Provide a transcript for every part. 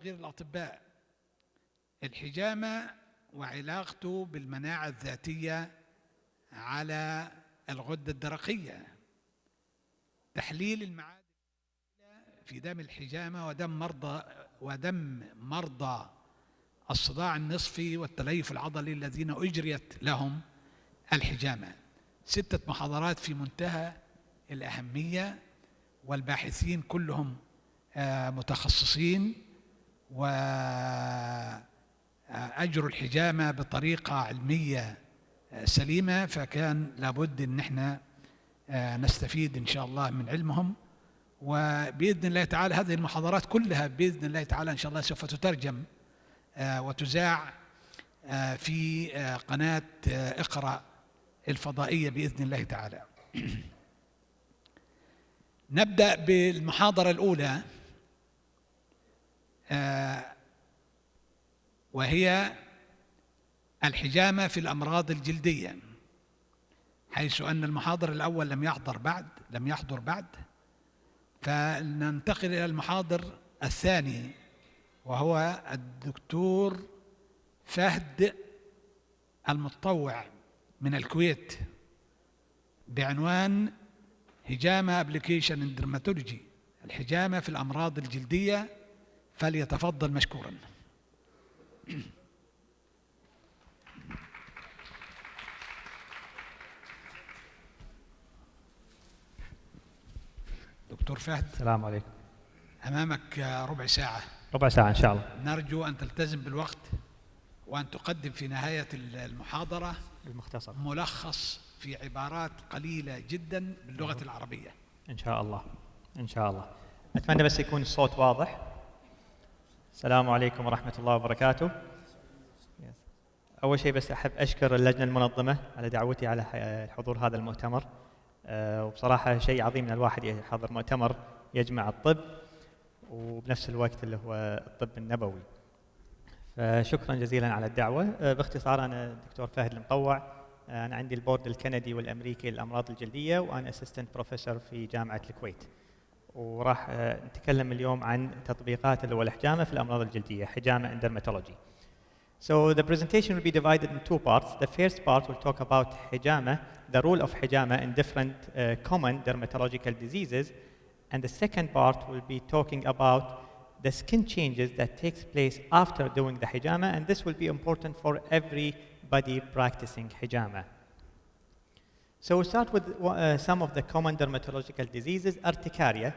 غير الأطباء، الحجامة وعلاقته بالمناعة الذاتية على الغدة الدرقية، تحليل المعادن في دم الحجامة ودم مرضى الصداع النصفي والتليف العضلي الذين أجريت لهم الحجامة. 6 محاضرات في منتهى الأهمية، والباحثين كلهم متخصصين وأجروا الحجامة بطريقة علمية سليمة، فكان لابد أن احنا نستفيد إن شاء الله من علمهم. وبإذن الله تعالى هذه المحاضرات كلها بإذن الله تعالى إن شاء الله سوف تترجم وتذاع في قناة اقرأ الفضائية بإذن الله تعالى. نبدأ بالمحاضرة الأولى، وهي الحجامة في الأمراض الجلدية، حيث أن المحاضر الأول لم يحضر بعد، فننتقل إلى المحاضر الثاني، وهو الدكتور فهد المتطوع من الكويت، بعنوان حجامة أبليكيشن إن درماتولوجي، الحجامة في الأمراض الجلدية. فليتفضل مشكورا. دكتور فهد، السلام عليكم. أمامك ربع ساعة إن شاء الله. نرجو أن تلتزم بالوقت، وأن تقدم في نهاية المحاضرة المختصر ملخص في عبارات قليلة جدا باللغة العربية. إن شاء الله. أتمنى بس يكون الصوت واضح. السلام عليكم ورحمة الله وبركاته. أول شيء بس أحب أشكر اللجنة المنظمة على دعوتي على حضور هذا المؤتمر، وبصراحة شيء عظيم أن الواحد يحضر مؤتمر يجمع الطب وبنفس الوقت اللي هو الطب النبوي. فشكرا جزيلا على الدعوة. باختصار أنا دكتور فهد المطوع، أنا عندي البورد الكندي والأمريكي للأمراض الجلدية، وأنا أسيستنت بروفيسور في جامعة الكويت، وراح نتكلم اليوم عن تطبيقات اللي هو الحجامة في الأمراض الجلدية، حجامة and dermatology. So the presentation will be divided in 2 parts. The first part will talk about hijama, the role of hijama in different common dermatological diseases, and the second part will be talking about the skin changes that takes place after doing the hijama, and this will be important for everybody practicing hijama. So we'll start with some of the common dermatological diseases. Urticaria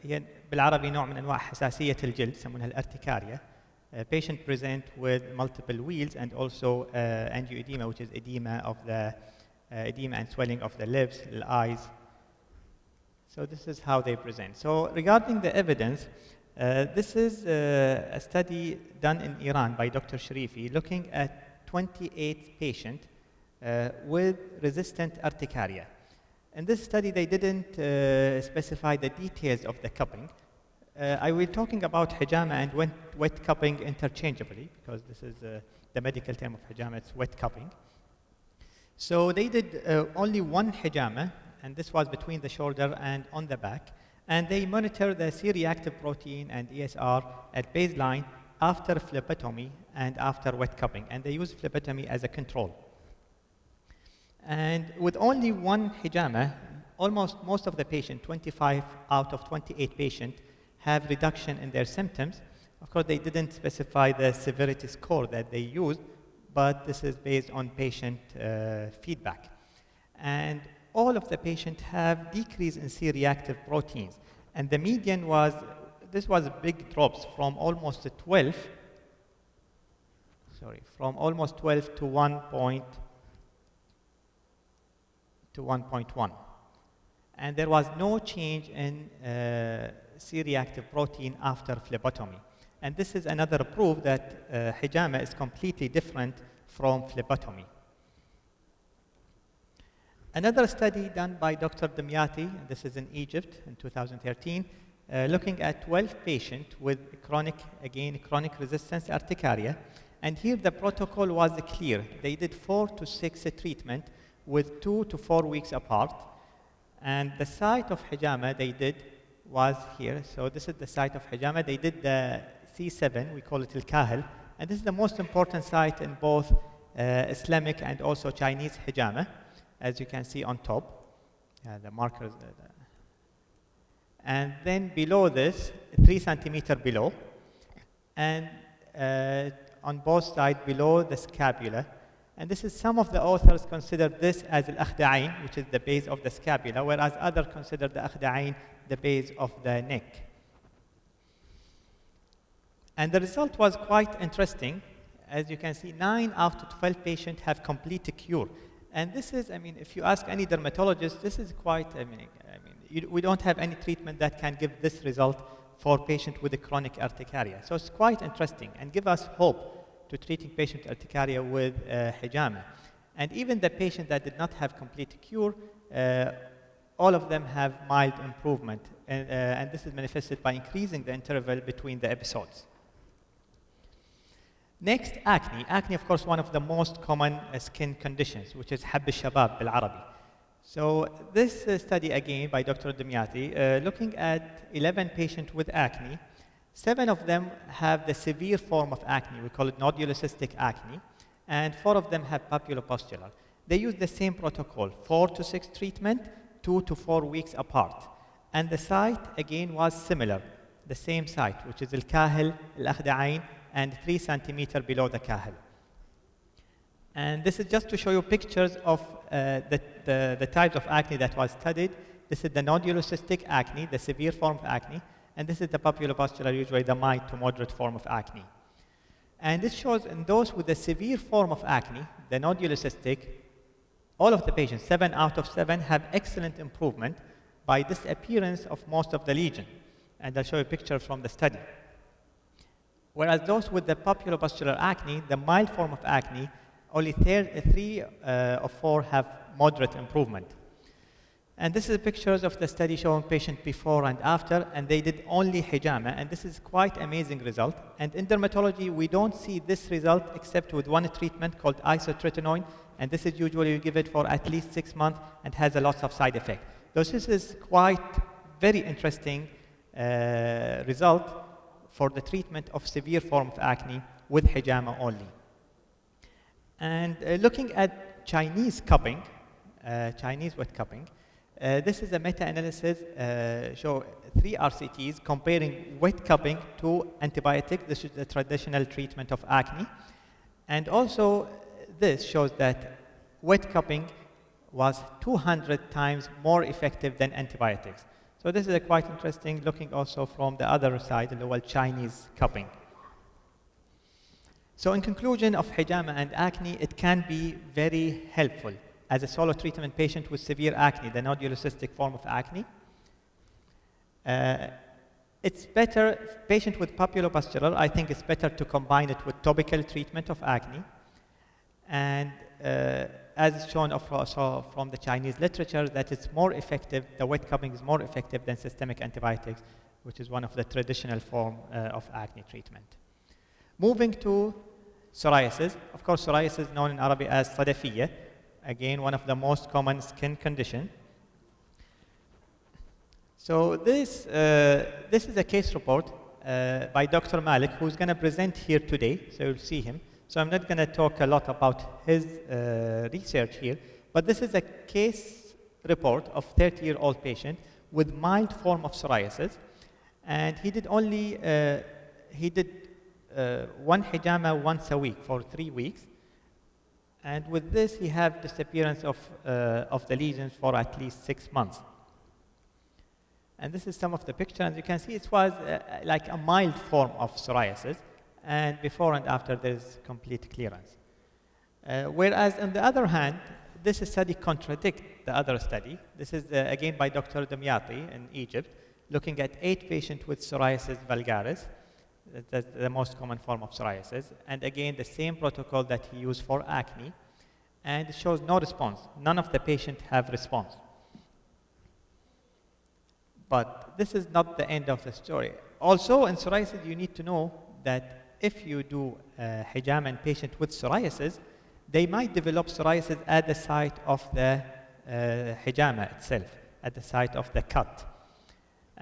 هي بالعربي نوع من أنواع حساسية الجلد يسمونها الارتكاريا. Patient present with multiple wheals and also angioedema, which is edema and swelling of the lips, the eyes. So this is how they present. So regarding the evidence, this is a study done in Iran by Dr. Sharifi, looking at 28 patients with resistant urticaria. In this study, they didn't specify the details of the cupping. I will be talking about hijama and wet cupping interchangeably, because this is the medical term of hijama, it's wet cupping. So they did only one hijama, and this was between the shoulder and on the back, and they monitor the C-reactive protein and ESR at baseline after phlebotomy and after wet cupping, and they use phlebotomy as a control. And with only one hijama, most of the patients, 25 out of 28 patients, have reduction in their symptoms. Of course, they didn't specify the severity score that they used, but this is based on patient feedback. And all of the patients have decrease in C-reactive proteins. And the median was, this was big drops from almost 12 to 1.1. And there was no change in C-reactive protein after phlebotomy. And this is another proof that hijama is completely different from phlebotomy. Another study done by Dr. Dimyati, and this is in Egypt in 2013, looking at 12 patients with chronic resistance urticaria. And here the protocol was clear. They did 4 to 6 treatment with 2 to 4 weeks apart. And the site of hijama they did was here. So this is the site of hijama. They did the C7, we call it al-kahil, and this is the most important site in both Islamic and also Chinese hijama, as you can see on top. The markers. And then below this, 3 centimeter below, and on both sides below the scapula. And this is, some of the authors consider this as al-akhda'ain, which is the base of the scapula, whereas others consider the akhda'ain the base of the neck. And the result was quite interesting. As you can see, 9 out of 12 patients have complete cure. And this is, I mean, if you ask any dermatologist, this is quite, we don't have any treatment that can give this result for patients with a chronic urticaria. So it's quite interesting and give us hope to treating patient urticaria with hijama. And even the patient that did not have complete cure, all of them have mild improvement. And this is manifested by increasing the interval between the episodes. Next, acne. Acne, of course, one of the most common skin conditions, which is حب الشباب بالعربي. So this study, again, by Dr. Dimyati, looking at 11 patients with acne, 7 of them have the severe form of acne. We call it nodulocystic acne. And 4 of them have papulopustular. They use the same protocol, 4 to 6 treatment, 2 to 4 weeks apart. And the site, again, was similar. The same site, which is al-kahil, al-akhda'ain, and 3 centimeter below the kahil. And this is just to show you pictures of the types of acne that was studied. This is the nodulocystic acne, the severe form of acne. And this is the papulopustular, usually the mild to moderate form of acne. And this shows in those with the severe form of acne, the nodulocystic, all of the patients, 7 out of 7, have excellent improvement by disappearance of most of the lesion. And I'll show you a picture from the study. Whereas those with the papulopustular acne, the mild form of acne, only 3 of 4 have moderate improvement. And this is pictures of the study showing patient before and after, and they did only hijama, and this is quite amazing result. And in dermatology, we don't see this result except with one treatment called isotretinoin, and this is usually you give it for at least 6 months and has a lot of side effects. So this is quite very interesting result for the treatment of severe form of acne with hijama only. And looking at Chinese cupping, Chinese wet cupping, this is a meta-analysis show 3 RCTs comparing wet cupping to antibiotic. This is the traditional treatment of acne. And also this shows that wet cupping was 200 times more effective than antibiotics. So this is quite interesting, looking also from the other side, the Chinese cupping. So in conclusion of hijama and acne, it can be very helpful as a solo treatment patient with severe acne, the nodulocystic form of acne. It's better, patient with papulopustular, I think it's better to combine it with topical treatment of acne. And as shown also from the Chinese literature, that it's more effective, the wet cupping is more effective than systemic antibiotics, which is one of the traditional form of acne treatment. Moving to psoriasis. Of course, psoriasis known in Arabic as صدفية. Again, one of the most common skin condition. So this is a case report by Dr. Malik, who's going to present here today. So you'll see him. So I'm not going to talk a lot about his research here, but this is a case report of 30-year-old patient with mild form of psoriasis, and he did only one hijama once a week for 3 weeks, and with this he had disappearance of the lesions for at least 6 months. And this is some of the pictures, and you can see it was like a mild form of psoriasis, and before and after there's complete clearance. Whereas on the other hand, this study contradicts the other study. This is again by Dr. Dimyati in Egypt, looking at 8 patients with psoriasis vulgaris. That's the most common form of psoriasis. And again, the same protocol that he used for acne, and it shows no response. None of the patients have response. But this is not the end of the story. Also, in psoriasis, you need to know that if you do hijama in patient with psoriasis, they might develop psoriasis at the site of the hijama itself, at the site of the cut.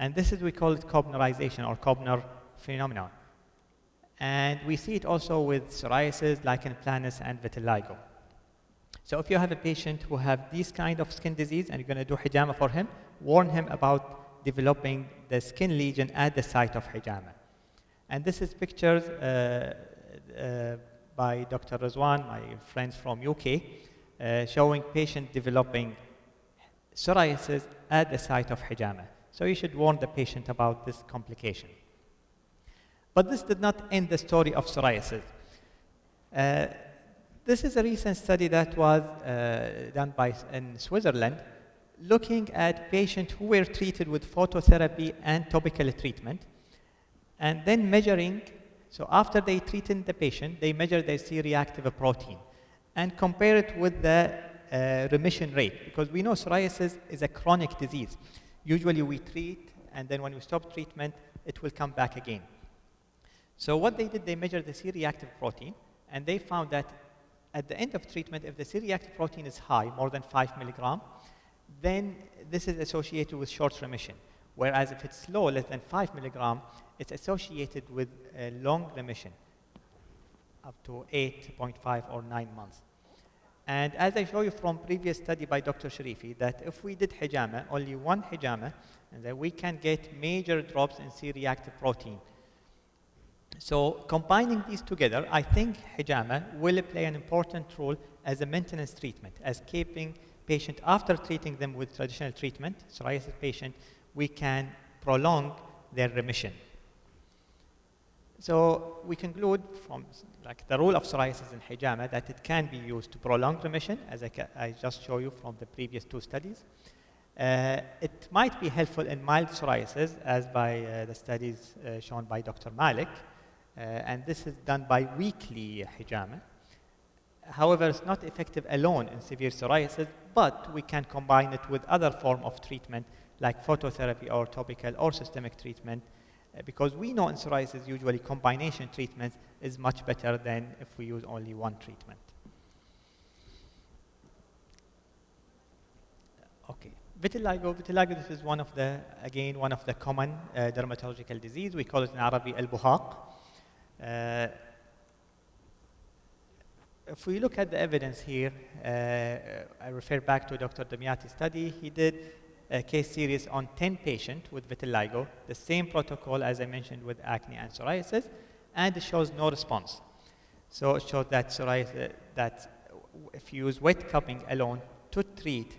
And this is, we call it Koebnerization or Koebner phenomenon. And we see it also with psoriasis, lichen planus, and vitiligo. So if you have a patient who have these kind of skin disease and you're going to do hijama for him, warn him about developing the skin lesion at the site of hijama. And this is pictures by Dr. Rizwan, my friends from UK, showing patient developing psoriasis at the site of hijama. So you should warn the patient about this complication. But this did not end the story of psoriasis. This is a recent study that was done in Switzerland, looking at patients who were treated with phototherapy and topical treatment, and then measuring. So after they treated the patient, they measured their C-reactive protein and compare it with the remission rate, because we know psoriasis is a chronic disease. Usually we treat, and then when we stop treatment, it will come back again. So what they did, they measured the C-reactive protein, and they found that at the end of treatment, if the C-reactive protein is high, more than 5 milligram, then this is associated with short remission. Whereas if it's low, less than 5 milligram, it's associated with a long remission, up to 8.5 or 9 months. And as I show you from previous study by Dr. Sharifi, that if we did hijama, only one hijama, and then we can get major drops in C-reactive protein. So combining these together, I think hijama will play an important role as a maintenance treatment, as keeping patient after treating them with traditional treatment, psoriasis patient, we can prolong their remission. So we conclude from the role of psoriasis in hijama that it can be used to prolong remission, as I just showed you from the previous 2 studies. It might be helpful in mild psoriasis, as by the studies shown by Dr. Malik, and this is done by weekly hijama. However, it's not effective alone in severe psoriasis, but we can combine it with other form of treatment like phototherapy or topical or systemic treatment, because we know in psoriasis usually combination treatment is much better than if we use only one treatment. Okay, vitiligo. Vitiligo, this is one of the common dermatological disease. We call it in Arabic al-buhaq. If we look at the evidence here, I refer back to Dr. Damiati's study. He did a case series on 10 patients with vitiligo, the same protocol as I mentioned with acne and psoriasis, and it shows no response. So it shows that psoriasis, that if you use wet cupping alone to treat,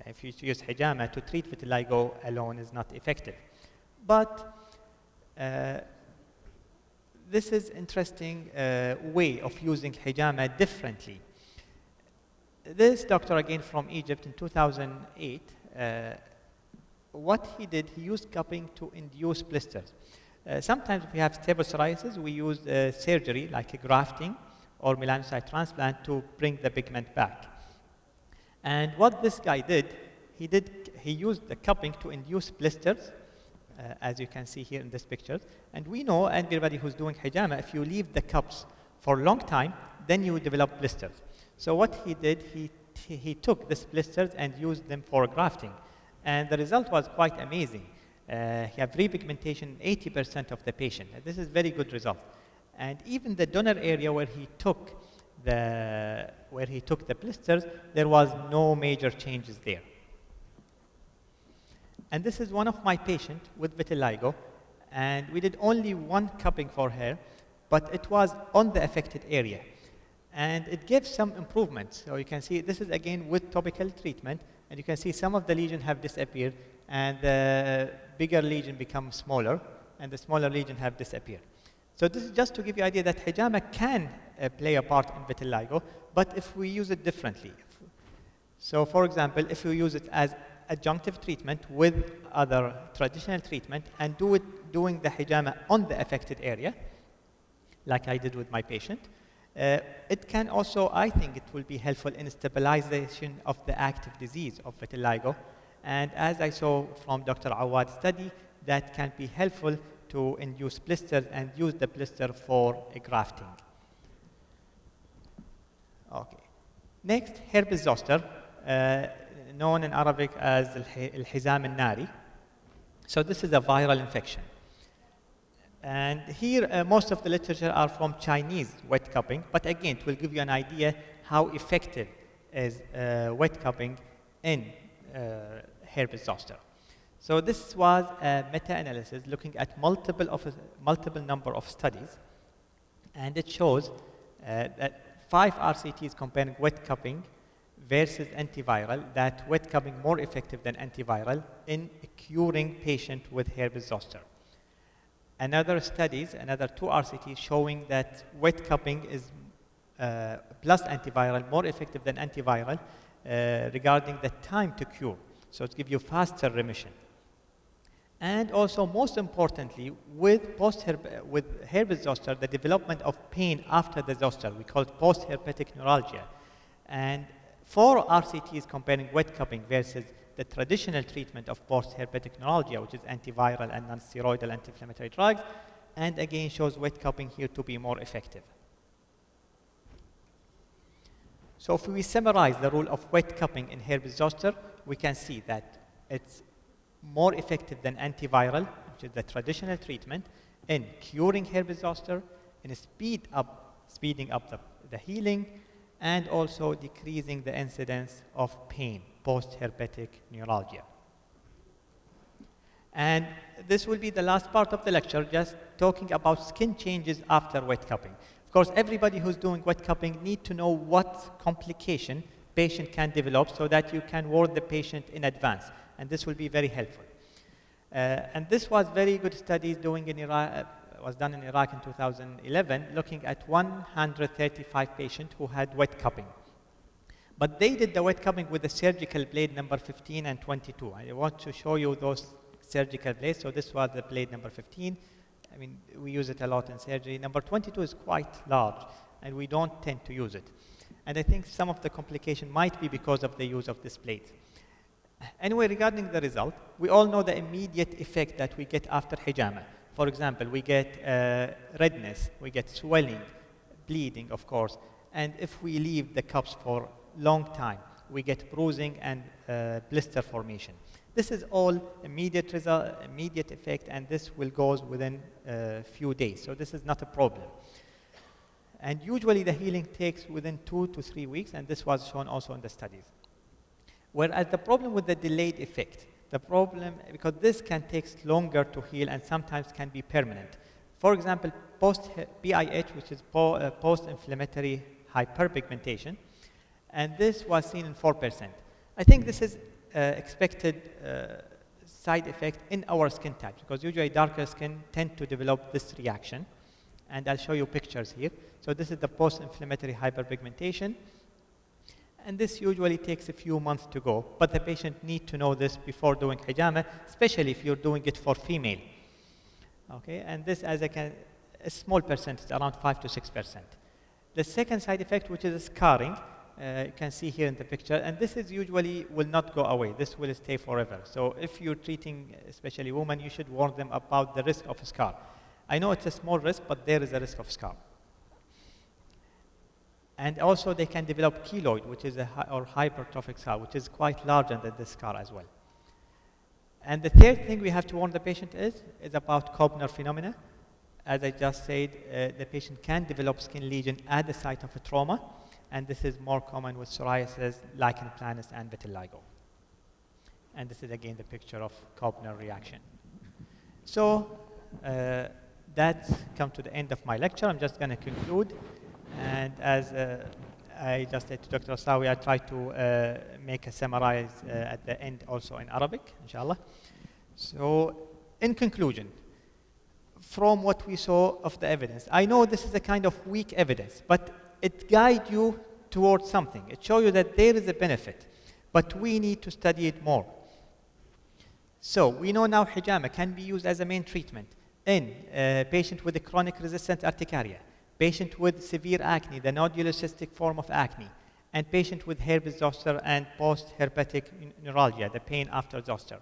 if you use hijama to treat vitiligo alone is not effective. But this is interesting way of using hijama differently. This doctor, again from Egypt in 2008, what he did, he used cupping to induce blisters. Sometimes if we have stable psoriasis, we use surgery like a grafting or melanocyte transplant to bring the pigment back. And what this guy did, he used the cupping to induce blisters, as you can see here in this picture. And we know, and everybody who's doing hijama, if you leave the cups for a long time, then you develop blisters. So what he did, he took these blisters and used them for grafting. And the result was quite amazing. He had repigmentation in 80% of the patient. And this is very good result. And even the donor area where he took the blisters, there was no major changes there. And this is one of my patients with vitiligo, and we did only one cupping for her, but it was on the affected area. And it gave some improvements. So you can see this is again with topical treatment, and you can see some of the lesions have disappeared, and the bigger lesion becomes smaller, and the smaller lesion have disappeared. So this is just to give you an idea that hijama can play a part in vitiligo, but if we use it differently. So for example, if you use it as adjunctive treatment with other traditional treatment and doing the hijama on the affected area, like I did with my patient, it can also, I think it will be helpful in stabilization of the active disease of vitiligo. And as I saw from Dr. Awad's study, that can be helpful to induce blisters and use the blister for grafting. Okay. Next, herpes zoster, known in Arabic as al-hizam al-nari. So this is a viral infection. And here, most of the literature are from Chinese wet cupping, but again, it will give you an idea how effective is wet cupping in herpes zoster. So this was a meta-analysis looking at multiple number of studies, and it shows that 5 RCTs comparing wet cupping versus antiviral, that wet cupping more effective than antiviral in curing patient with herpes zoster. Another 2 RCTs showing that wet cupping is plus antiviral more effective than antiviral regarding the time to cure. So it gives you faster remission. And also, most importantly, with herpes zoster, the development of pain after the zoster, we call it post-herpetic neuralgia. And 4 RCTs comparing wet cupping versus the traditional treatment of post-herpetic neuralgia, which is antiviral and non-steroidal anti-inflammatory drugs, and again shows wet cupping here to be more effective. So if we summarize the role of wet cupping in herpes zoster, we can see that it's more effective than antiviral, which is the traditional treatment, in curing herpes zoster, in speeding up the healing, and also decreasing the incidence of pain, post-herpetic neuralgia. And this will be the last part of the lecture, just talking about skin changes after wet cupping. Of course, everybody who's doing wet cupping need to know what complication patient can develop so that you can warn the patient in advance. And this will be very helpful. And this was very good studies was done in Iraq in 2011, looking at 135 patients who had wet cupping. But they did the wet cupping with the surgical blade number 15 and 22. I want to show you those surgical blades. So this was the blade number 15. I mean, we use it a lot in surgery. Number 22 is quite large, and we don't tend to use it. And I think some of the complication might be because of the use of this blade. Anyway, regarding the result, we all know the immediate effect that we get after hijama. For example, we get redness, we get swelling, bleeding, of course. And if we leave the cups for long time, we get bruising and blister formation. This is all immediate result, immediate effect, and this will go within a few days. So this is not a problem. And usually the healing takes within 2 to 3 weeks, and this was shown also in the studies. Whereas the problem with the delayed effect, because this can take longer to heal and sometimes can be permanent. For example, post-PIH, which is post-inflammatory hyperpigmentation, and this was seen in 4%. I think this is expected side effect in our skin types, because usually darker skin tend to develop this reaction. And I'll show you pictures here. So this is the post-inflammatory hyperpigmentation. And this usually takes a few months to go, but the patient needs to know this before doing hijama, especially if you're doing it for female. Okay, and this as a small percentage, around 5 to 6%. The second side effect, which is scarring, you can see here in the picture, and this is usually will not go away. This will stay forever. So if you're treating especially women, you should warn them about the risk of a scar. I know it's a small risk, but there is a risk of scar. And also they can develop keloid, which is or hypertrophic scar, which is quite larger than this scar as well. And the third thing we have to warn the patient is about Koebner phenomena. As I just said, the patient can develop skin lesion at the site of a trauma, and this is more common with psoriasis, lichen planus, and vitiligo. And this is again the picture of Koebner reaction. So that's come to the end of my lecture. I'm just going to conclude. And as I just said to Dr. Asawi, I try to make a summarize at the end also in Arabic, inshallah. So in conclusion, from what we saw of the evidence, I know this is a kind of weak evidence, but it guides you towards something. It shows you that there is a benefit, but we need to study it more. So we know now hijama can be used as a main treatment in patient with a chronic resistant urticaria, patient with severe acne, the nodular cystic form of acne, and patient with herpes zoster and post-herpetic neuralgia, the pain after zoster.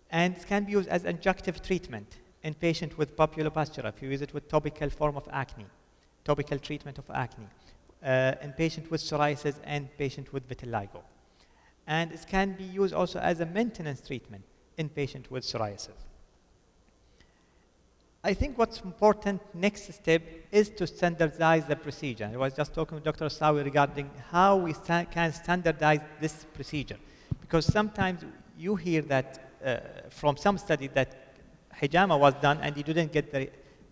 And it can be used as adjunctive treatment in patient with papulopustular, if you use it with topical form of acne, topical treatment of acne, in patient with psoriasis and patient with vitiligo. And it can be used also as a maintenance treatment in patients with psoriasis. I think what's important next step is to standardize the procedure. I was just talking with Dr. Sawi regarding how we can standardize this procedure. Because sometimes you hear that from some study that hijama was done and you didn't get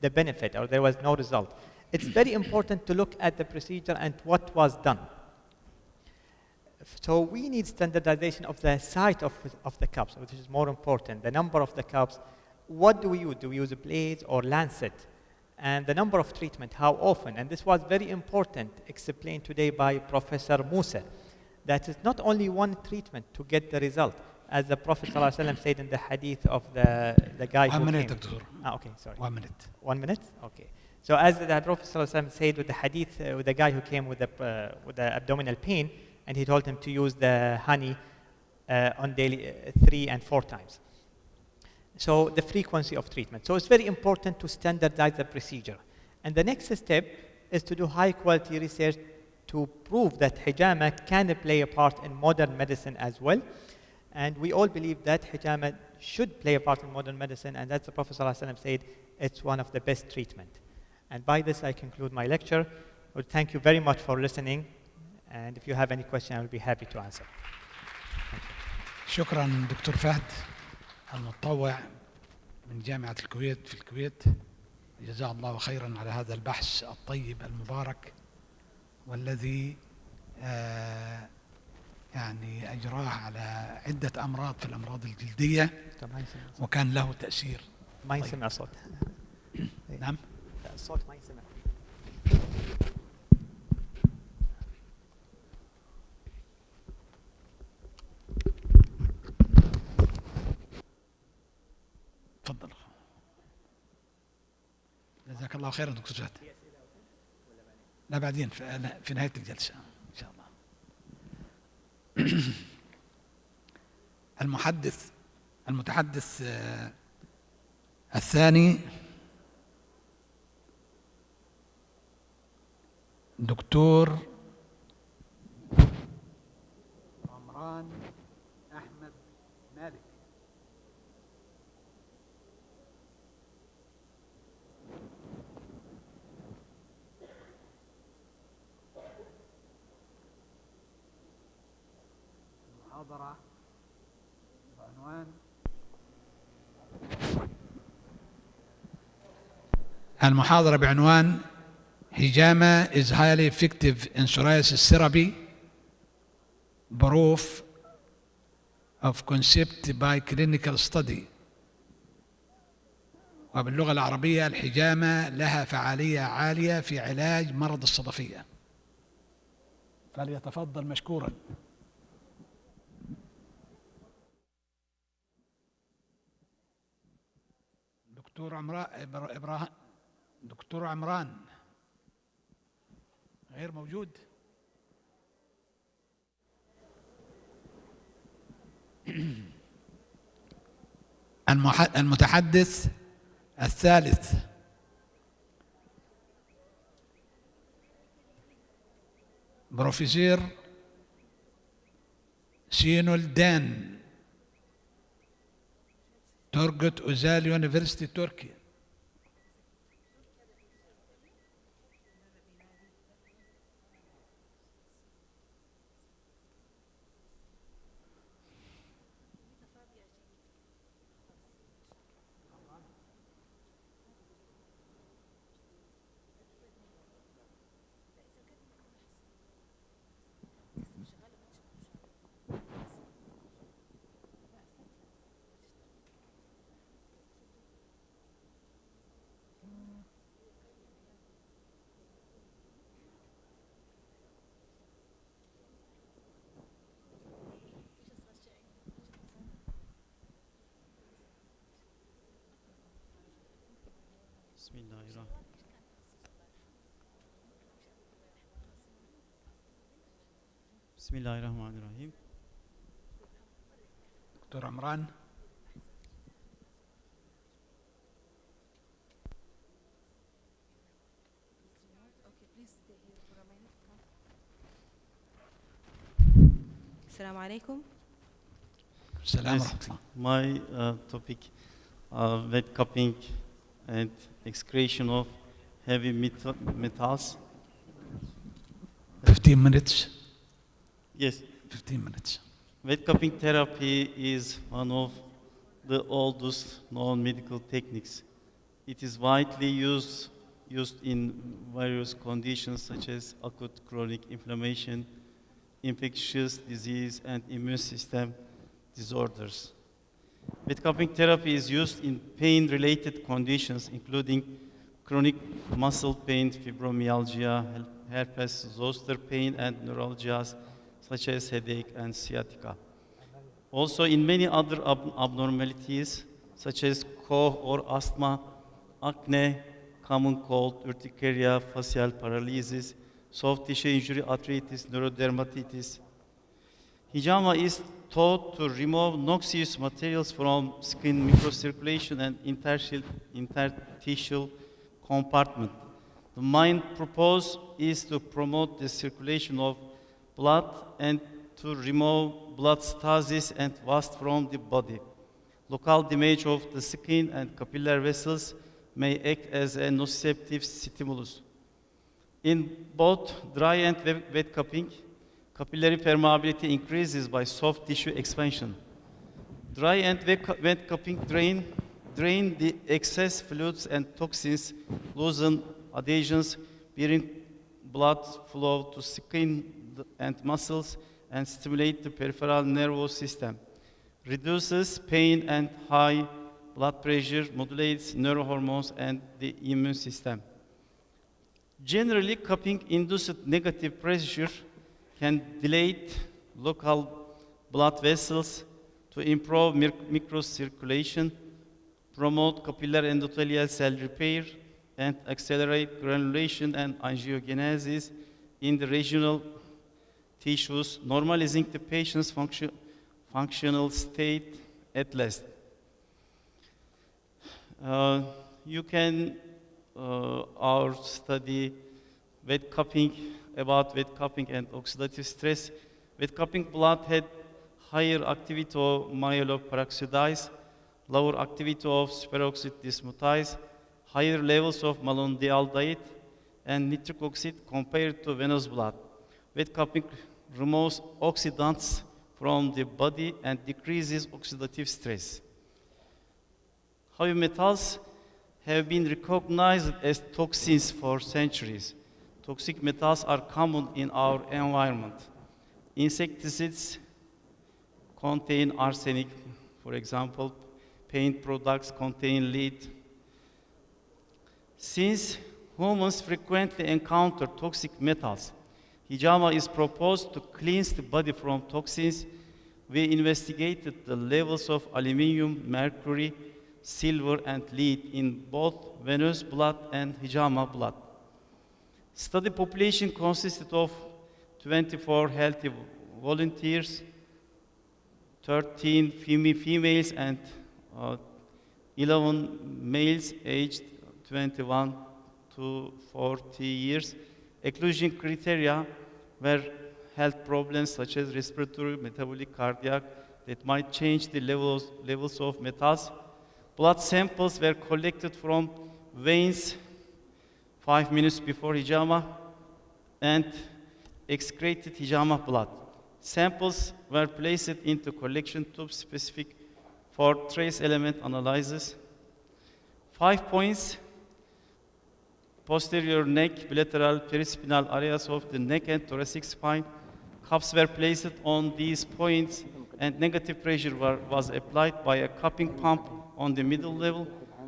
the benefit or there was no result. It's very important to look at the procedure and what was done. So we need standardization of the site of the cups, which is more important, the number of the cups. What do we use? Do we use a blade or lancet? And the number of treatment, how often? And this was very important, explained today by Professor Musa, that it's not only one treatment to get the result. As the Prophet ﷺ said in the hadith of the guy who came. 1 minute, Doctor. Okay, sorry. 1 minute. 1 minute? Okay. So as the Prophet ﷺ said with the hadith, with the guy who came with the abdominal pain, and he told him to use the honey on daily 3 and 4 times. So the frequency of treatment. So it's very important to standardize the procedure. And the next step is to do high quality research to prove that hijama can play a part in modern medicine as well. And we all believe that hijama should play a part in modern medicine, and that's the Prophet ﷺ said it's one of the best treatment. And by this I conclude my lecture. Well, thank you very much for listening, and if you have any question I will be happy to answer. شكرا دكتور فهد المتطوع من جامعة الكويت في الكويت، جزاه الله خيرا على هذا البحث الطيب المبارك والذي يعني أجراه على عدة أمراض في الأمراض الجلدية وكان له تأثير. ما يسمع صوت. نعم. الصوت ما يسمع. تفضل. جزاك الله خيرا دكتور فهد. لا بعدين في نهاية الجلسة إن شاء الله. المتحدث الثاني دكتور عمران أحمد مالك. المحاضرة بعنوان hijama is highly effective in psoriasis therapy, proof of concept by clinical study. وباللغة العربية الحجامة لها فعالية عالية في علاج مرض الصدفية. فليتفضل مشكورا. دكتور عمران غير موجود. المتحدث الثالث بروفيسور شينول دان، تورغوت أوزال يونيفرسيتي تركيا. بسم الله الرحمن الرحيم. دكتور عمران. السلام عليكم. السلام Yes, ورحمة الله. my topic, wet cupping and excretion of heavy metals. 15 minutes. Yes, 15 minutes. wet cupping therapy is one of the oldest known medical techniques. It is widely used in various conditions such as acute chronic inflammation, infectious disease, and immune system disorders. Wet cupping therapy is used in pain-related conditions, including chronic muscle pain, fibromyalgia, herpes zoster pain, and neuralgias such as headache and sciatica. Also, in many other abnormalities, such as cough or asthma, acne, common cold, urticaria, facial paralysis, soft tissue injury, arthritis, neurodermatitis. Hijama is taught to remove noxious materials from skin microcirculation and interstitial compartment. The main purpose is to promote the circulation of blood and to remove blood stasis and waste from the body. Local damage of the skin and capillary vessels may act as a nociceptive stimulus. In both dry and wet cupping, capillary permeability increases by soft tissue expansion. Dry and wet cupping drain the excess fluids and toxins, loosen adhesions, bring blood flow to skin and muscles, and stimulate the peripheral nervous system. Reduces pain and high blood pressure, modulates neurohormones and the immune system. Generally, cupping induced negative pressure can dilate local blood vessels to improve microcirculation, promote capillary endothelial cell repair, and accelerate granulation and angiogenesis in the regional tissues, normalizing the patient's functional state at last. You can our study about wet cupping and oxidative stress. Wet cupping blood had higher activity of myeloperoxidase, lower activity of superoxide dismutase, higher levels of malondialdehyde and nitric oxide compared to venous blood. Wet cupping removes oxidants from the body and decreases oxidative stress. Heavy metals have been recognized as toxins for centuries. Toxic metals are common in our environment. Insecticides contain arsenic, for example, paint products contain lead. Since humans frequently encounter toxic metals, hijama is proposed to cleanse the body from toxins. We investigated the levels of aluminum, mercury, silver, and lead in both venous blood and hijama blood. Study population consisted of 24 healthy volunteers, 13 females, and 11 males aged 21 to 40 years. Exclusion criteria were health problems such as respiratory, metabolic, cardiac that might change the levels of metals. Blood samples were collected from veins 5 minutes before hijama and excreted hijama blood. Samples were placed into collection tubes specific for trace element analysis. 5 points: posterior neck, bilateral perispinal areas of the neck and thoracic spine. Cups were placed on these points and negative pressure was applied by a cupping pump on the middle level.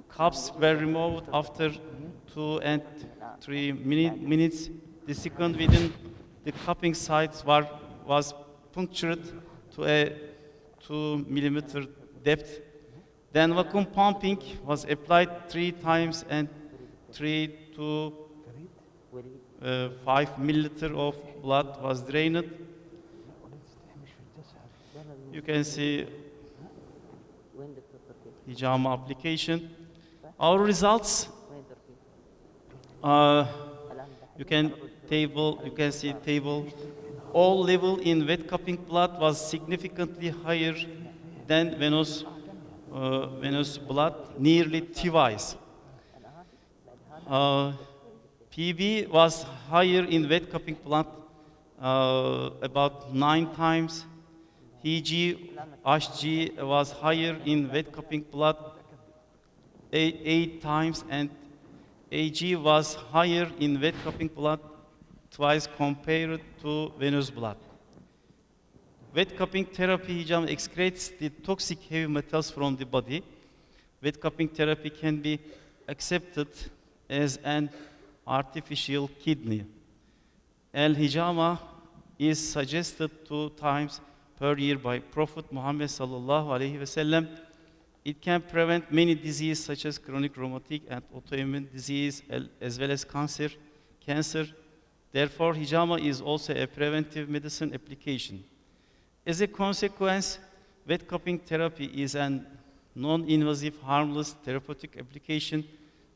Cups were removed after 2 and 3 minutes. The second within the cupping sites was punctured to a 2 millimeter depth. Then vacuum pumping was applied 3 times and 3 to 5 milliliter of blood was drained. You can see hijama application. Our results, you can see table. All level in wet cupping blood was significantly higher than venous blood, nearly twice. PB was higher in wet cupping blood, about 9 times. HG was higher in wet cupping blood, 8 times, and AG was higher in wet cupping blood, twice compared to venous blood. Wet cupping therapy hijama excretes the toxic heavy metals from the body. Wet cupping therapy can be accepted as an artificial kidney. Al-hijama is suggested 2 times per year by Prophet Muhammad sallallahu alaihi wasallam. It can prevent many diseases such as chronic rheumatic and autoimmune disease, as well as cancer. Therefore, hijama is also a preventive medicine application. As a consequence, wet cupping therapy is a non-invasive, harmless therapeutic application.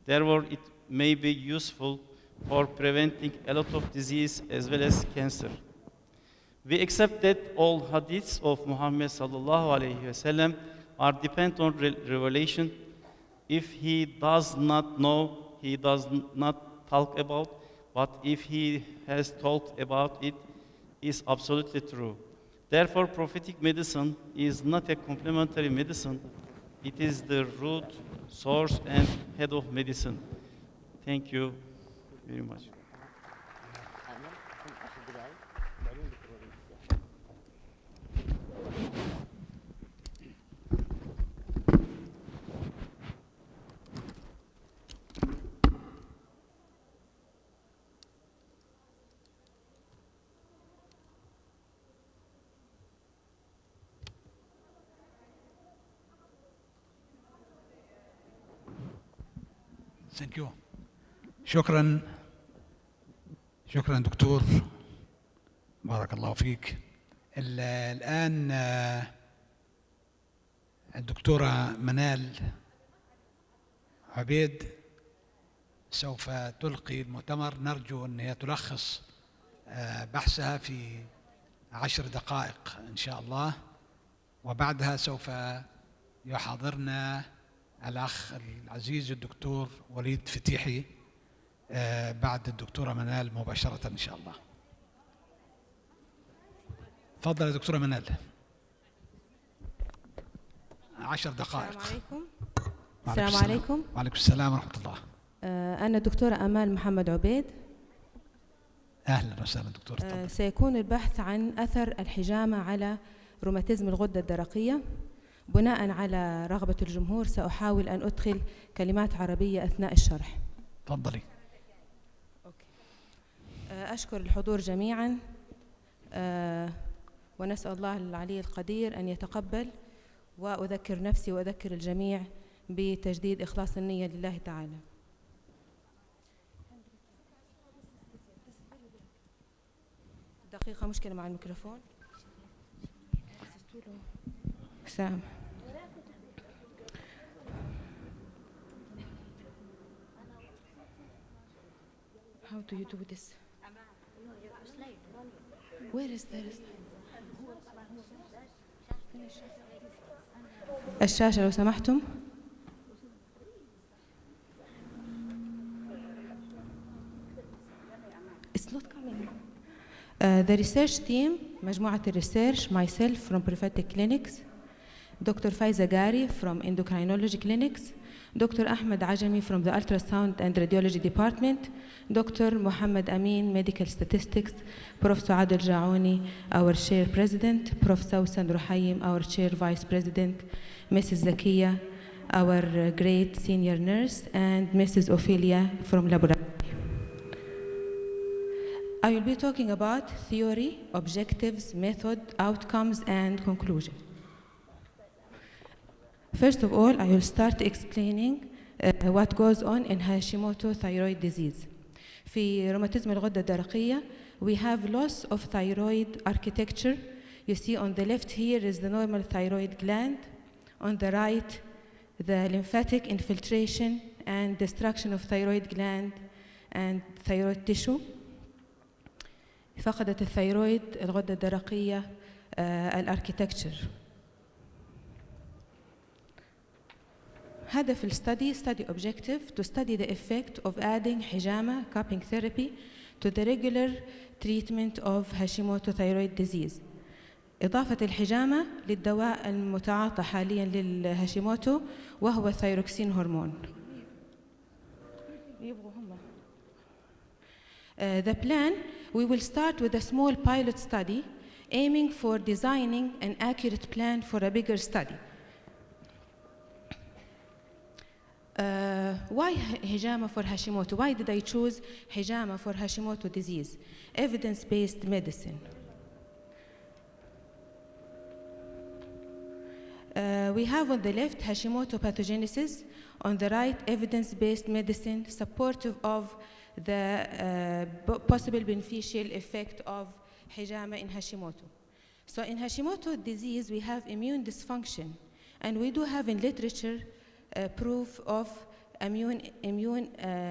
Therefore, it may be useful for preventing a lot of disease as well as cancer. We accept that all hadiths of Muhammad sallallahu alaihi wasallam are dependent on revelation. If he does not know, he does not talk about, but if he has talked about it, is absolutely true. Therefore, prophetic medicine is not a complementary medicine. It is the root, source, and head of medicine. Thank you very much. Thank you. شكرا دكتور، بارك الله فيك. الآن الدكتورة منال عبيد سوف تلقي المؤتمر. نرجو أن هي تلخص بحثها في 10 دقائق إن شاء الله، وبعدها سوف يحاضرنا الأخ العزيز الدكتور وليد فتيحي بعد الدكتورة منال مباشرة إن شاء الله. تفضل يا دكتورة منال، 10 دقائق. السلام عليكم. وعليكم السلام ورحمة الله. أنا الدكتورة أمال محمد عبيد. أهلا وسهلا دكتورة. سيكون البحث عن أثر الحجامة على روماتيزم الغدة الدرقية. بناء على رغبة الجمهور سأحاول أن أدخل كلمات عربية أثناء الشرح. تفضلي. أشكر الحضور جميعا، ونسأل الله العلي القدير أن يتقبل، وأذكر نفسي وأذكر الجميع بتجديد إخلاص النية لله تعالى. دقيقة، مشكلة مع الميكروفون. سام. How do you do this? Where is there? الشاشة لو سمحتم. It's not coming. The research team, مجموعة الريسيرش, myself from prophetic clinics, Dr. Faiza Gari from endocrinology clinics, Dr. Ahmed Ajami from the ultrasound and radiology department, Dr. Muhammad Amin, medical statistics, Prof. Suad Al-Jaouni, our chair president, Prof. Sausan Ruhaim, our chair vice president, Mrs. Zakiya, our great senior nurse, and Mrs. Ophelia from laboratory. I will be talking about theory, objectives, method, outcomes, and conclusion. First of all, I will start explaining what goes on in Hashimoto thyroid disease. في روماتيزم الغدة الدرقية, we have loss of thyroid architecture. You see on the left here is the normal thyroid gland. On the right, the lymphatic infiltration and destruction of thyroid gland and thyroid tissue. فقدت الثيرويد الغدة الدرقية الاركيتكتشر. هدف الستدي study objective to study the effect of adding hijama cupping therapy to the regular treatment of Hashimoto thyroid disease. إضافة الحجامة للدواء المتعاطى حالياً للهاشيموتو وهو الثيروكسين هرمون. The plan, we will start with a small pilot study aiming for designing an accurate plan for a bigger study. Why hijama for Hashimoto? Why did I choose hijama for Hashimoto disease? Evidence-based medicine. We have on the left Hashimoto pathogenesis, on the right evidence-based medicine supportive of the possible beneficial effect of hijama in Hashimoto. So in Hashimoto disease we have immune dysfunction, and we do have in literature proof of immune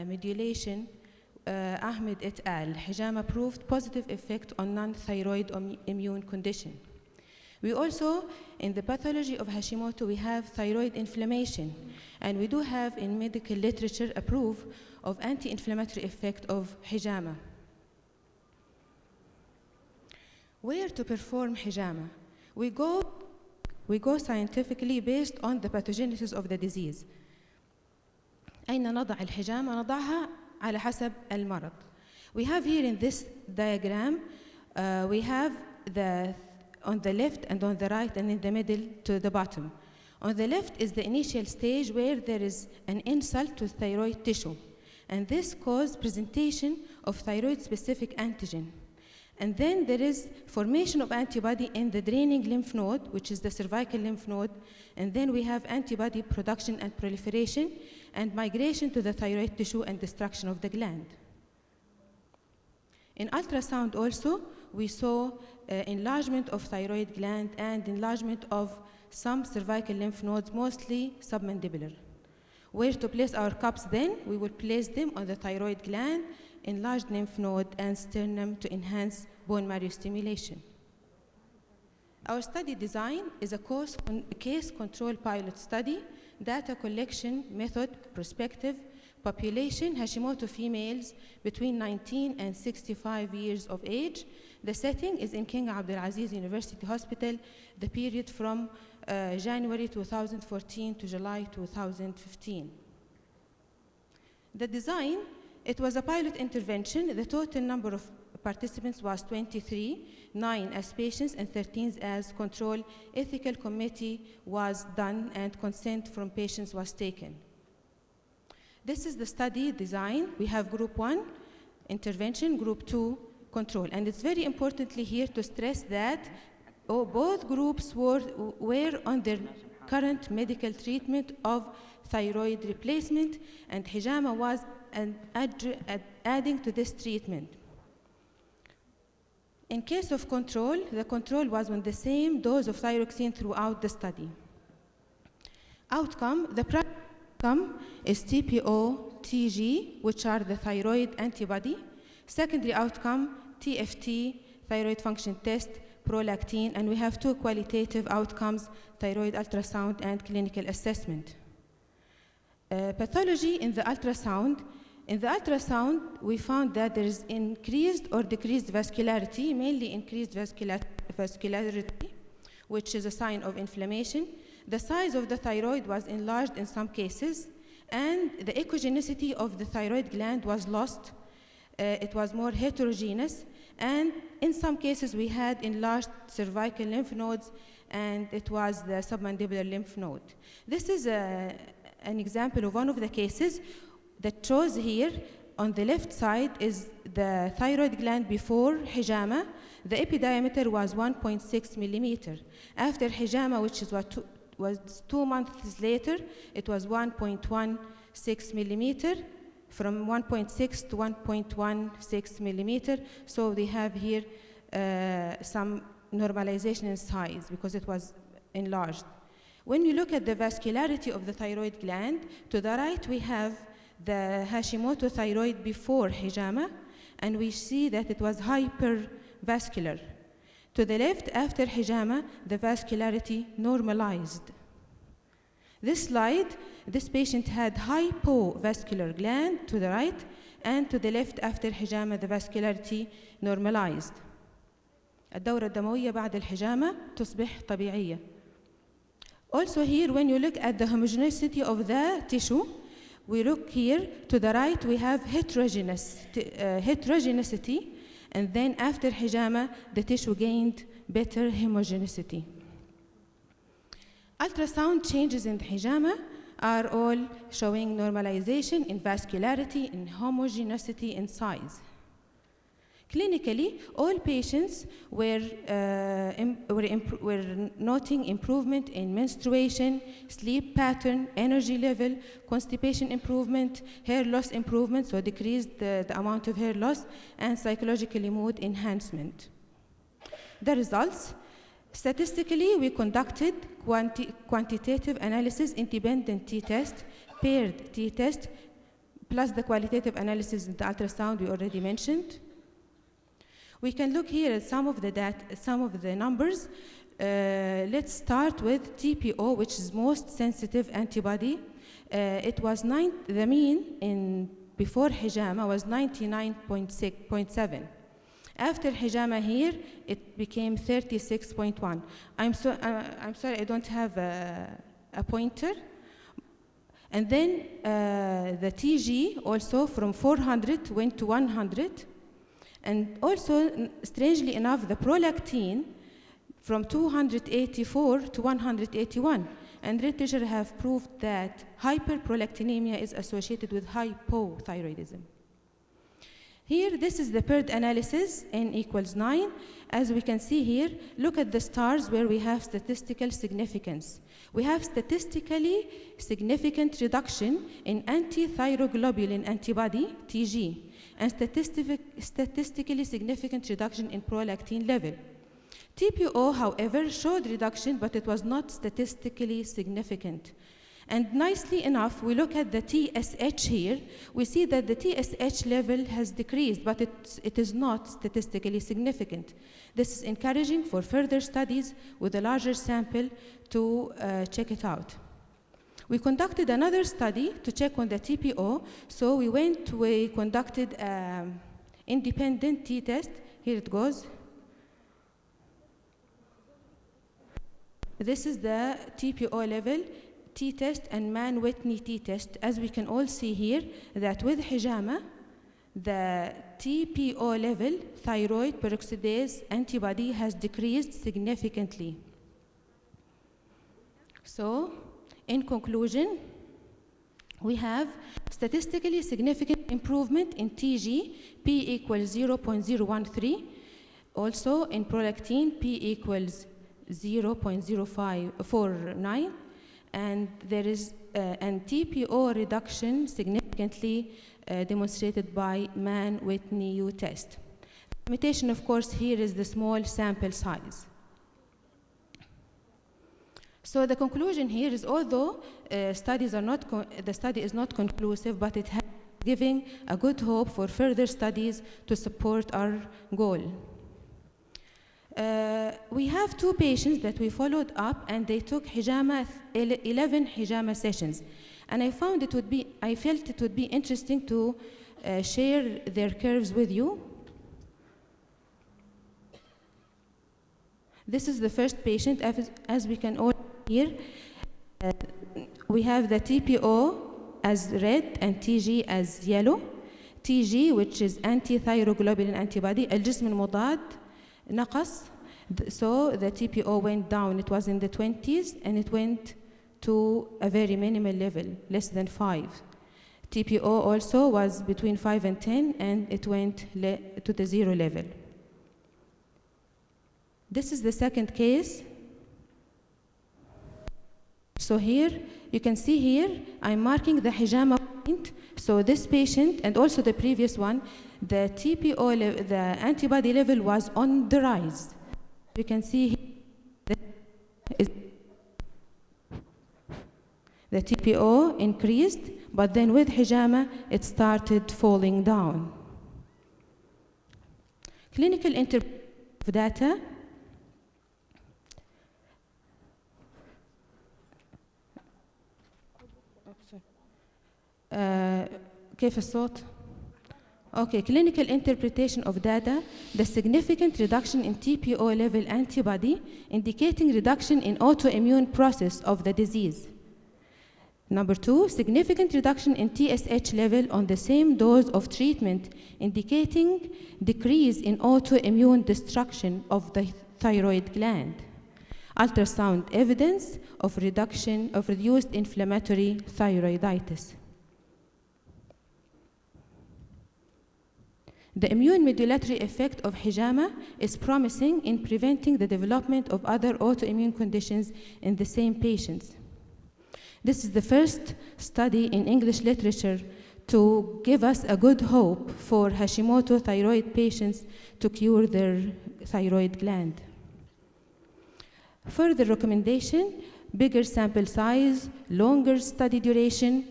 modulation. Ahmed et al. Hijama proved positive effect on non-thyroid immune condition. We also, in the pathology of Hashimoto, we have thyroid inflammation, and we do have in medical literature a proof of anti-inflammatory effect of hijama. Where to perform hijama? We go scientifically based on the pathogenesis of the disease. أين نضع الحجامة؟ نضعها على حسب المرض. We have here in this diagram, we have on the left and on the right and in the middle to the bottom. On the left is the initial stage where there is an insult to thyroid tissue, and this causes presentation of thyroid-specific antigen. And then there is formation of antibody in the draining lymph node, which is the cervical lymph node, and then we have antibody production and proliferation and migration to the thyroid tissue and destruction of the gland. In ultrasound also, we saw enlargement of thyroid gland and enlargement of some cervical lymph nodes, mostly submandibular. Where to place our cups then? We will place them on the thyroid gland, enlarged lymph node, and sternum to enhance bone marrow stimulation. Our study design is a case control pilot study, data collection method, prospective, population, Hashimoto females between 19 and 65 years of age. The setting is in King Abdulaziz University Hospital, the period from January 2014 to July 2015. The design, it was a pilot intervention. The total number of participants was 23, 9 as patients and 13 as control. Ethical committee was done and consent from patients was taken. This is the study design. We have group 1, intervention, group 2, control. And it's very importantly here to stress that both groups were on their current medical treatment of thyroid replacement, and hijama was adding to this treatment. In case of control, the control was on the same dose of thyroxine throughout the study. Outcome, the primary outcome is TPO, TG, which are the thyroid antibody. Secondary outcome, TFT, thyroid function test, prolactin, and we have 2 qualitative outcomes, thyroid ultrasound and clinical assessment. Pathology in the ultrasound. In the ultrasound, we found that there is increased or decreased vascularity, mainly increased vascularity, which is a sign of inflammation. The size of the thyroid was enlarged in some cases, and the echogenicity of the thyroid gland was lost. It was more heterogeneous, and in some cases we had enlarged cervical lymph nodes, and it was the submandibular lymph node. This is an example of one of the cases that shows here. On the left side is the thyroid gland before hijama. The epidiameter was 1.6 millimeter. After hijama, which is was 2 months later, it was 1.16 millimeter, from 1.6 to 1.16 millimeter. So they have here some normalization in size because it was enlarged. When you look at the vascularity of the thyroid gland, to the right we have the Hashimoto thyroid before hijama, and we see that it was hypervascular. To the left, after hijama, the vascularity normalized. This slide, this patient had hypovascular gland to the right, and to the left after حجامة the vascularity normalized. الدورة الدموية بعد الحجامة تصبح طبيعية. Also here, when you look at the homogeneity of the tissue, we look here to the right, we have heterogeneity, and then after hijama, the tissue gained better homogeneity. Ultrasound changes in the hijama are all showing normalization in vascularity, in homogeneity, in size. Clinically, all patients were noting improvement in menstruation, sleep pattern, energy level, constipation improvement, hair loss improvement, so decreased the amount of hair loss, and psychologically mood enhancement. The results, statistically, we conducted quantitative analysis, independent t-test, paired t-test, plus the qualitative analysis in the ultrasound we already mentioned. We can look here at some of the numbers. Let's start with TPO, which is most sensitive antibody. It was the mean in before hijama was 99.7. After hijama here, it became 36.1. I'm sorry, I don't have a pointer. And then the TG also from 400 went to 100. And also, strangely enough, the prolactin from 284 to 181. And literature have proved that hyperprolactinemia is associated with hypothyroidism. Here, this is the paired analysis, n equals 9. As we can see here, look at the stars where we have statistical significance. We have statistically significant reduction in anti-thyroglobulin antibody, TG, and statistically significant reduction in prolactin level. TPO, however, showed reduction, but it was not statistically significant. And nicely enough, we look at the TSH here, we see that the TSH level has decreased, but it is not statistically significant. This is encouraging for further studies with a larger sample to check it out. We conducted another study to check on the TPO, so we conducted an independent t-test. Here it goes. This is the TPO level t-test and Mann-Whitney t-test. As we can all see here, that with hijama, the TPO level, thyroid peroxidase antibody, has decreased significantly. So, in conclusion, we have statistically significant improvement in TG, P equals 0.013. Also in prolactin, P equals 0.0549. And there is and TPO reduction significantly demonstrated by Mann-Whitney U test. The limitation, of course, here is the small sample size. So the conclusion here is, although the study is not conclusive, but it has giving a good hope for further studies to support our goal. We have 2 patients that we followed up, and they took hijama 11 hijama sessions, and I felt it would be interesting to share their curves with you. This is the first patient. As we can all here, we have the TPO as red and TG as yellow. TG, which is anti-thyroglobulin antibody, الجسم المضاد نقص. So the TPO went down. It was in the 20s, and it went to a very minimal level, less than 5. TPO also was between 5 and 10, and it went to the 0 level. This is the second case. So here, you can see here, I'm marking the hijama point. So this patient, and also the previous one, the TPO, the antibody level was on the rise. You can see here, the TPO increased, but then with hijama, it started falling down. Clinical interpretation of data. كيف الصوت؟ Okay, clinical interpretation of data, the significant reduction in TPO level antibody indicating reduction in autoimmune process of the disease. Number 2, significant reduction in TSH level on the same dose of treatment indicating decrease in autoimmune destruction of the thyroid gland. Ultrasound evidence of reduced inflammatory thyroiditis. The immune modulatory effect of hijama is promising in preventing the development of other autoimmune conditions in the same patients. This is the first study in English literature to give us a good hope for Hashimoto thyroid patients to cure their thyroid gland. Further recommendation, bigger sample size, longer study duration,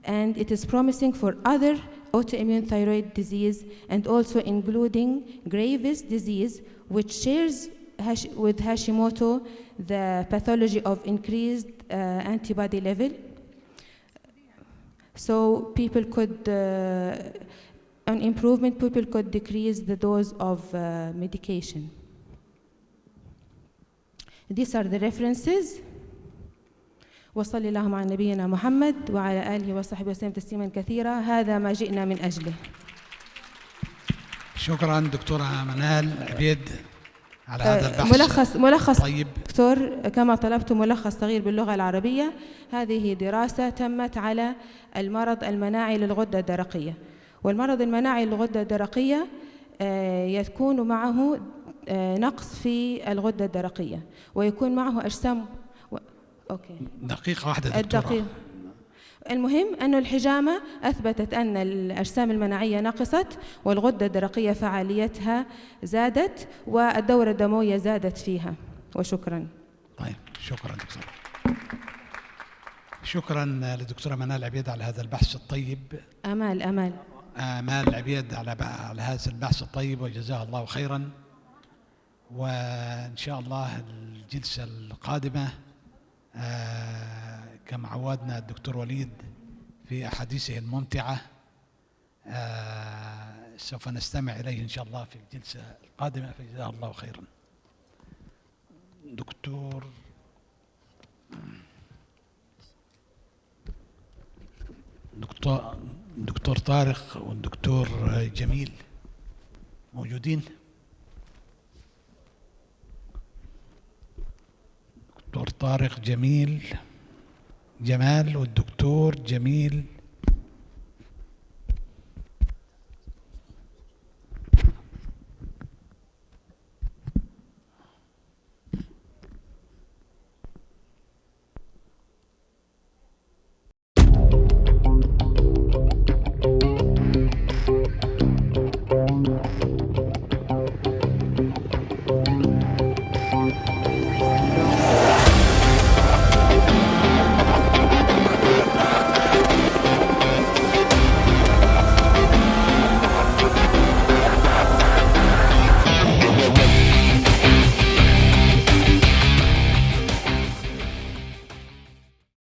and it is promising for other autoimmune thyroid disease and also including Graves' disease, which shares with Hashimoto the pathology of increased antibody level. So people could, on improvement, people could decrease the dose of medication. These are the references. وصلى اللهم على نبينا محمد وعلى آله وصحبه وسلم تسليما كثيرا. هذا ما جئنا من أجله. شكرا دكتورة منال عبيد على هذا البحث. ملخص طيب دكتور، كما طلبت ملخص صغير باللغة العربية. هذه دراسة تمت على المرض المناعي للغدة الدرقية، والمرض المناعي للغدة الدرقية يكون معه نقص في الغدة الدرقية ويكون معه أجسام. أوكي. دقيقة واحدة دكتورة. المهم أن الحجامة أثبتت أن الأجسام المناعية نقصت والغدة الدرقية فعاليتها زادت والدورة الدموية زادت فيها. وشكرا. طيب شكرا دكتورة. شكرا للدكتورة منال عبيد على هذا البحث الطيب. آمال عبيد على هذا البحث الطيب وجزاها الله خيرا. وإن شاء الله الجلسة القادمة كما عودنا الدكتور وليد في أحاديثه الممتعة سوف نستمع إليه إن شاء الله في الجلسة القادمة، فجزاه الله خيرا. دكتور طارق والدكتور جميل موجودين؟ دكتور طارق جمال والدكتور جميل.